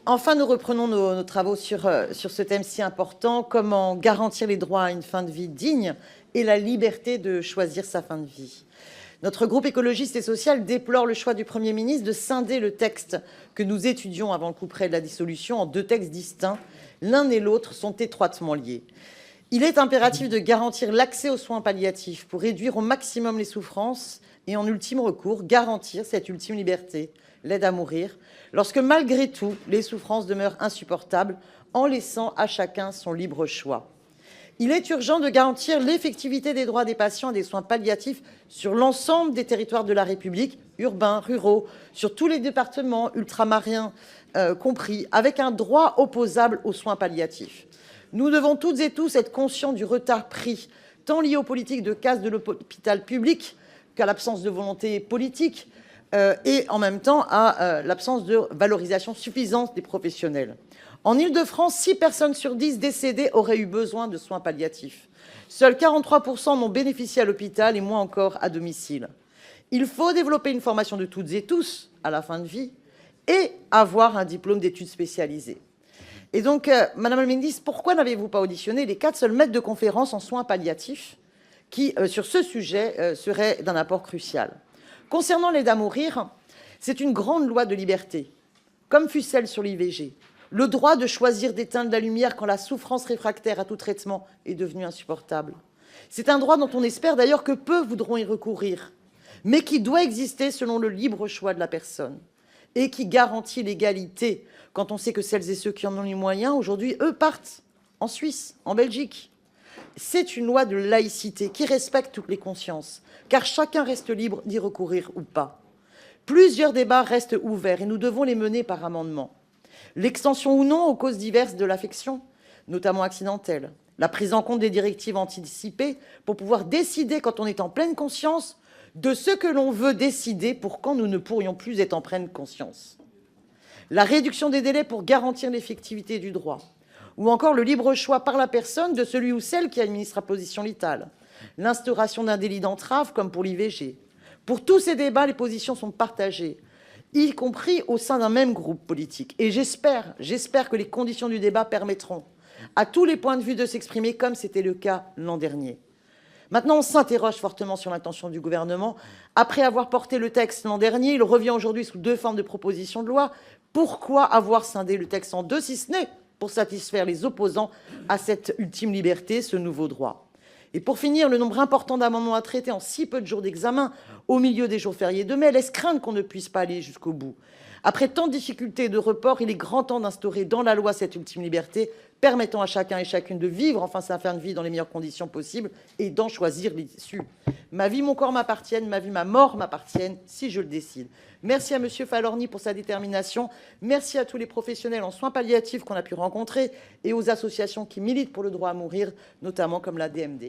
Enfin, nous reprenons nos travaux sur ce thème si important, comment garantir les droits à une fin de vie digne et la liberté de choisir sa fin de vie. Notre groupe écologiste et social déplore le choix du Premier ministre de scinder le texte que nous étudions avant le couperet de la dissolution en deux textes distincts. L'un et l'autre sont étroitement liés. Il est impératif de garantir l'accès aux soins palliatifs pour réduire au maximum les souffrances et, en ultime recours, garantir cette ultime liberté, l'aide à mourir, lorsque malgré tout, les souffrances demeurent insupportables, en laissant à chacun son libre choix. Il est urgent de garantir l'effectivité des droits des patients et des soins palliatifs sur l'ensemble des territoires de la République, urbains, ruraux, sur tous les départements ultramarins compris, avec un droit opposable aux soins palliatifs. Nous devons toutes et tous être conscients du retard pris, tant lié aux politiques de casse de l'hôpital public qu'à l'absence de volonté politique et en même temps à l'absence de valorisation suffisante des professionnels. En Île-de-France, 6 personnes sur 10 décédées auraient eu besoin de soins palliatifs. Seuls 43% n'ont bénéficié à l'hôpital et moins encore à domicile. Il faut développer une formation de toutes et tous à la fin de vie et avoir un diplôme d'études spécialisées. Et donc, Madame la Ministre, pourquoi n'avez-vous pas auditionné les 4 seuls maîtres de conférences en soins palliatifs qui, sur ce sujet, seraient d'un apport crucial? Concernant l'aide à mourir, c'est une grande loi de liberté, comme fut celle sur l'IVG. Le droit de choisir d'éteindre la lumière quand la souffrance réfractaire à tout traitement est devenue insupportable. C'est un droit dont on espère d'ailleurs que peu voudront y recourir, mais qui doit exister selon le libre choix de la personne et qui garantit l'égalité quand on sait que celles et ceux qui en ont les moyens, aujourd'hui, eux, partent en Suisse, en Belgique. C'est une loi de laïcité qui respecte toutes les consciences, car chacun reste libre d'y recourir ou pas. Plusieurs débats restent ouverts et nous devons les mener par amendement. L'extension ou non aux causes diverses de l'affection, notamment accidentelle. La prise en compte des directives anticipées pour pouvoir décider, quand on est en pleine conscience, de ce que l'on veut décider pour quand nous ne pourrions plus être en pleine conscience. La réduction des délais pour garantir l'effectivité du droit. Ou encore le libre choix par la personne de celui ou celle qui administre la position létale. L'instauration d'un délit d'entrave comme pour l'IVG. Pour tous ces débats, les positions sont partagées, y compris au sein d'un même groupe politique. Et j'espère que les conditions du débat permettront à tous les points de vue de s'exprimer comme c'était le cas l'an dernier. Maintenant, on s'interroge fortement sur l'intention du gouvernement. Après avoir porté le texte l'an dernier, il revient aujourd'hui sous 2 formes de proposition de loi. Pourquoi avoir scindé le texte en 2, si ce n'est pour satisfaire les opposants à cette ultime liberté, ce nouveau droit? Et pour finir, le nombre important d'amendements à traiter en si peu de jours d'examen, au milieu des jours fériés de mai, laisse craindre qu'on ne puisse pas aller jusqu'au bout. Après tant de difficultés et de reports, il est grand temps d'instaurer dans la loi cette ultime liberté, permettant à chacun et chacune de vivre enfin sa fin de vie dans les meilleures conditions possibles et d'en choisir l'issue. Ma vie, mon corps m'appartiennent, ma vie, ma mort m'appartiennent, si je le décide. Merci à Monsieur Falorni pour sa détermination. Merci à tous les professionnels en soins palliatifs qu'on a pu rencontrer et aux associations qui militent pour le droit à mourir, notamment comme la DMD.